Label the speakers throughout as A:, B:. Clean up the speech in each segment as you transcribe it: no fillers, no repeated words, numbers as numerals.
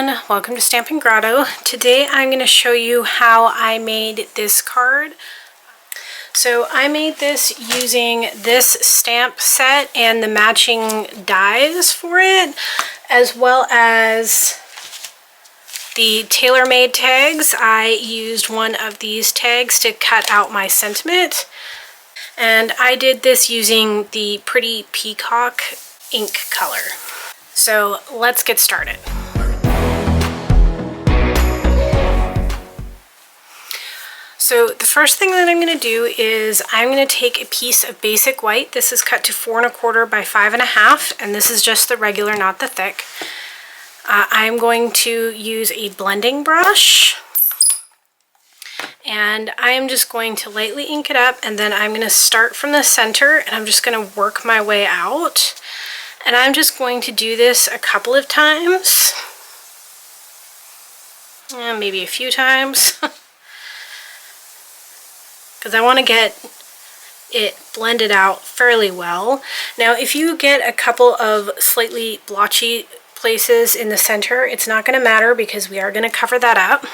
A: everyone, welcome to Stampin' Grotto. Today I'm going to show you how I made this card. So I made this using this stamp set and the matching dies for it, as well as the tailor-made tags. I used one of these tags to cut out my sentiment, and I did this using the Pretty Peacock ink color. So let's get started. So the first thing that I'm going to do is I'm going to take a piece of basic white. This is cut to 4 1/4 by 5 1/2, and this is just the regular, not the thick. I'm going to use a blending brush, and I am just going to lightly ink it up, and then I'm going to start from the center, and I'm just going to work my way out. And I'm just going to do this a couple of times, maybe a few times. Because I want to get it blended out fairly well. Now, if you get a couple of slightly blotchy places in the center, it's not going to matter because we are going to cover that up.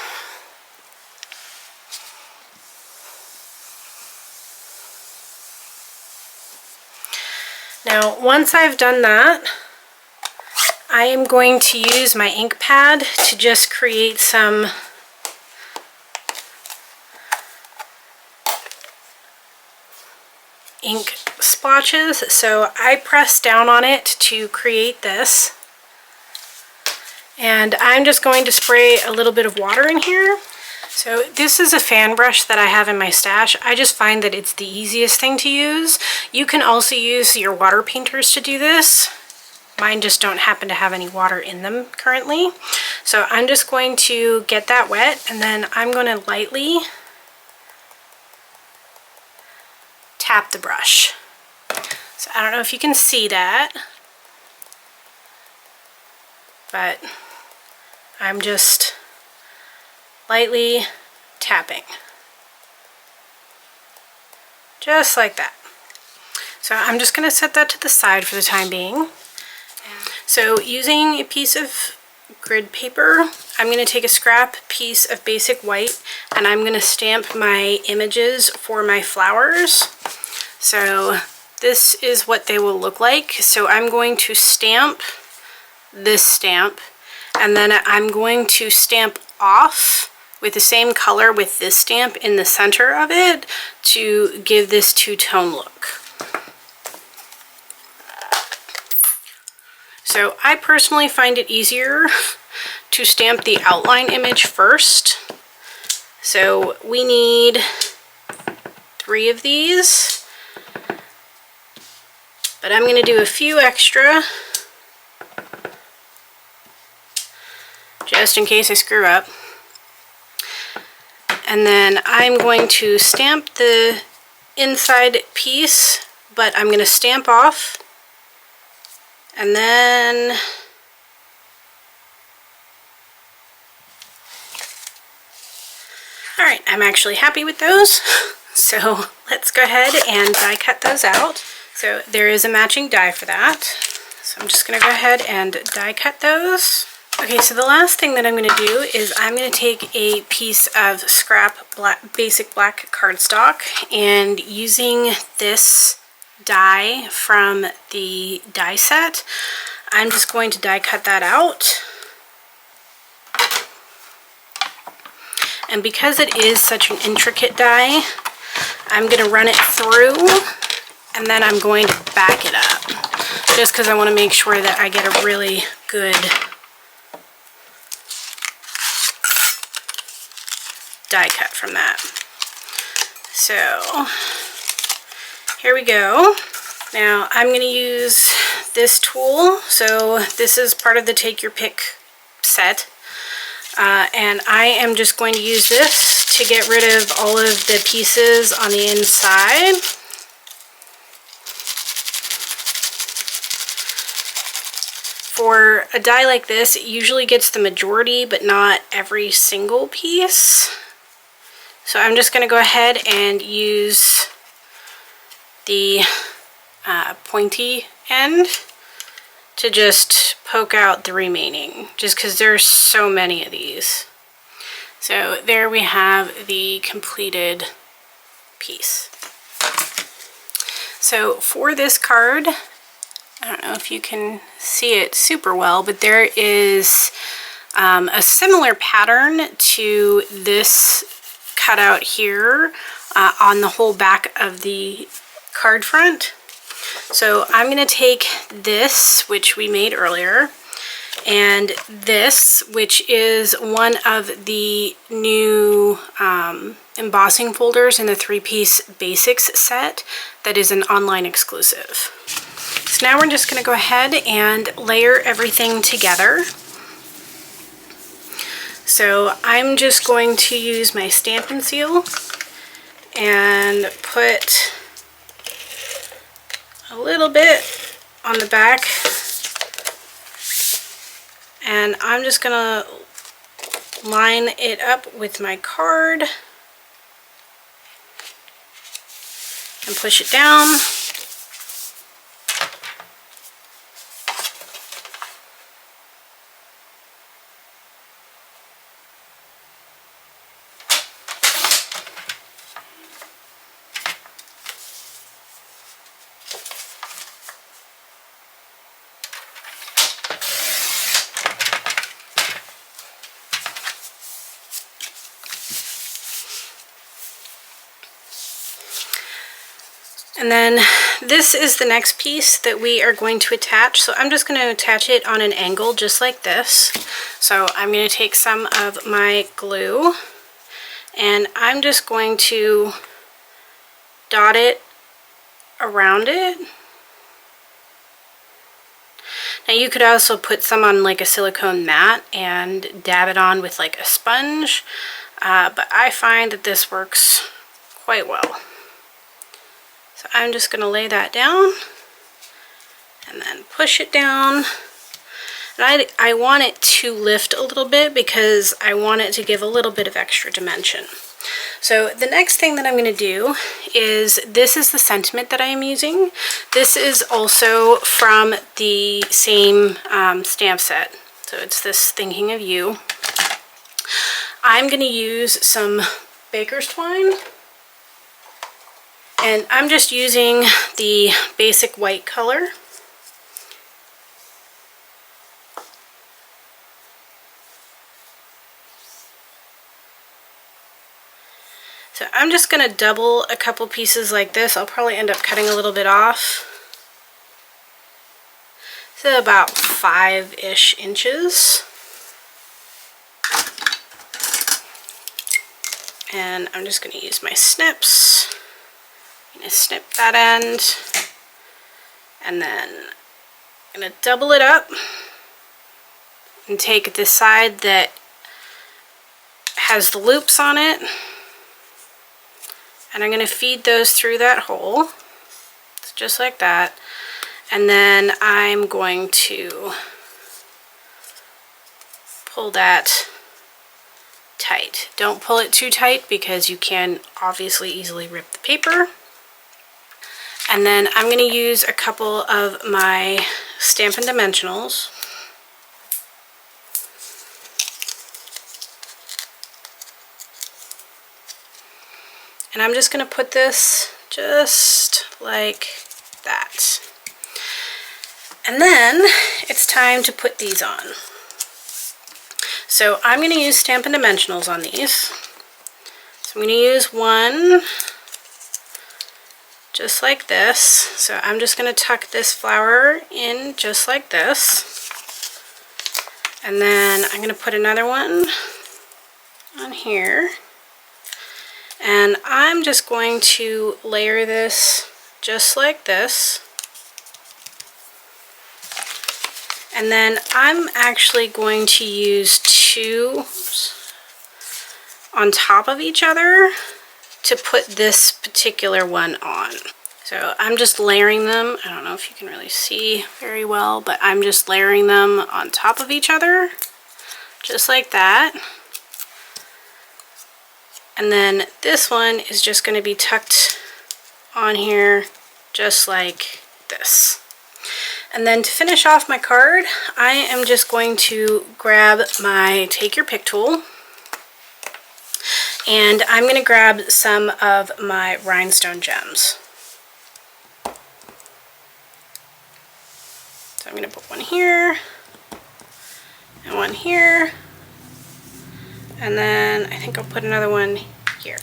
A: Now, once I've done that, I am going to use my ink pad to just create some ink splotches. So I press down on it to create this, and I'm just going to spray a little bit of water in here. So this is a fan brush that I have in my stash. I just find that it's the easiest thing to use. You can also use your water painters to do this. Mine just don't happen to have any water in them currently. So I'm just going to get that wet, and then I'm going to lightly tap the brush. So I don't know if you can see that, but I'm just lightly tapping. Just like that. So I'm just going to set that to the side for the time being. So using a piece of grid paper, I'm going to take a scrap piece of basic white, and I'm going to stamp my images for my flowers. So this is what they will look like. So I'm going to stamp this stamp, and then I'm going to stamp off with the same color with this stamp in the center of it to give this two-tone look. So I personally find it easier to stamp the outline image first. So we need 3 of these, but I'm going to do a few extra just in case I screw up. And then I'm going to stamp the inside piece, but I'm going to stamp off. And then alright, I'm actually happy with those. So let's go ahead and die cut those out. So there is a matching die for that. So I'm just going to go ahead and die cut those. Okay, so the last thing that I'm going to do is I'm going to take a piece of scrap basic black cardstock, and using this die from the die set, I'm just going to die cut that out. And because it is such an intricate die, I'm going to run it through, and then I'm going to back it up, just because I want to make sure that I get a really good die cut from that. So here we go. Now I'm going to use this tool. So this is part of the Take Your Pick set. And I am just going to use this to get rid of all of the pieces on the inside. For a die like this, it usually gets the majority, but not every single piece. So I'm just going to go ahead and use the pointy end to just poke out the remaining, just because there's so many of these. So there we have the completed piece. So for this card, I don't know if you can see it super well, but there is a similar pattern to this cutout here on the whole back of the card front. So I'm going to take this, which we made earlier, and this, which is one of the new embossing folders in the 3-piece basics set that is an online exclusive. So now we're just going to go ahead and layer everything together. So I'm just going to use my Stampin' Seal and put a little bit on the back, and I'm just gonna line it up with my card and push it down. And then this is the next piece that we are going to attach. So I'm just going to attach it on an angle just like this. So I'm going to take some of my glue and I'm just going to dot it around it. Now you could also put some on like a silicone mat and dab it on with like a sponge, but I find that this works quite well. So I'm just going to lay that down and then push it down. And I want it to lift a little bit because I want it to give a little bit of extra dimension. So the next thing that I'm going to do is, this is the sentiment that I am using. This is also from the same stamp set. So it's this Thinking of You. I'm going to use some baker's twine. And I'm just using the basic white color. So I'm just going to double a couple pieces like this. I'll probably end up cutting a little bit off. So about 5-ish inches. And I'm just going to use my snips. I'm going to snip that end. And then I'm going to double it up and take the side that has the loops on it. And I'm going to feed those through that hole, just like that. And then I'm going to pull that tight. Don't pull it too tight because you can obviously easily rip the paper. And then I'm going to use a couple of my Stampin' Dimensionals. And I'm just going to put this just like that. And then it's time to put these on. So I'm going to use Stampin' Dimensionals on these. So I'm going to use one just like this. So I'm just going to tuck this flower in just like this. And then I'm going to put another one on here. And I'm just going to layer this just like this. And then I'm actually going to use two on top of each other to put this particular one on. So I'm just layering them. I don't know if you can really see very well, but I'm just layering them on top of each other, just like that. And then this one is just going to be tucked on here just like this. And then to finish off my card, I am just going to grab my Take Your Pick tool. And I'm going to grab some of my rhinestone gems. So I'm going to put one here, and one here, and then I think I'll put another one here.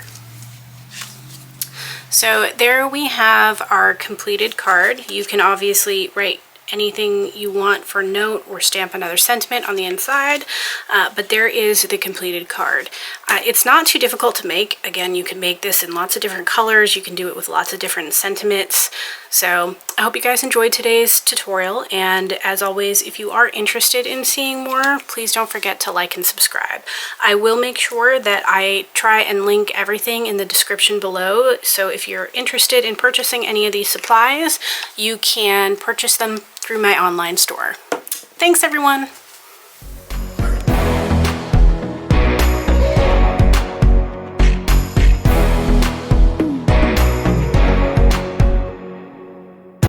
A: So there we have our completed card. You can obviously write anything you want for note or stamp another sentiment on the inside, but there is the completed card. It's not too difficult to make. Again, you can make this in lots of different colors. You can do it with lots of different sentiments. So I hope you guys enjoyed today's tutorial, and as always, if you are interested in seeing more, please don't forget to like and subscribe. I will make sure that I try and link everything in the description below, so if you're interested in purchasing any of these supplies, you can purchase them through my online store. Thanks, everyone!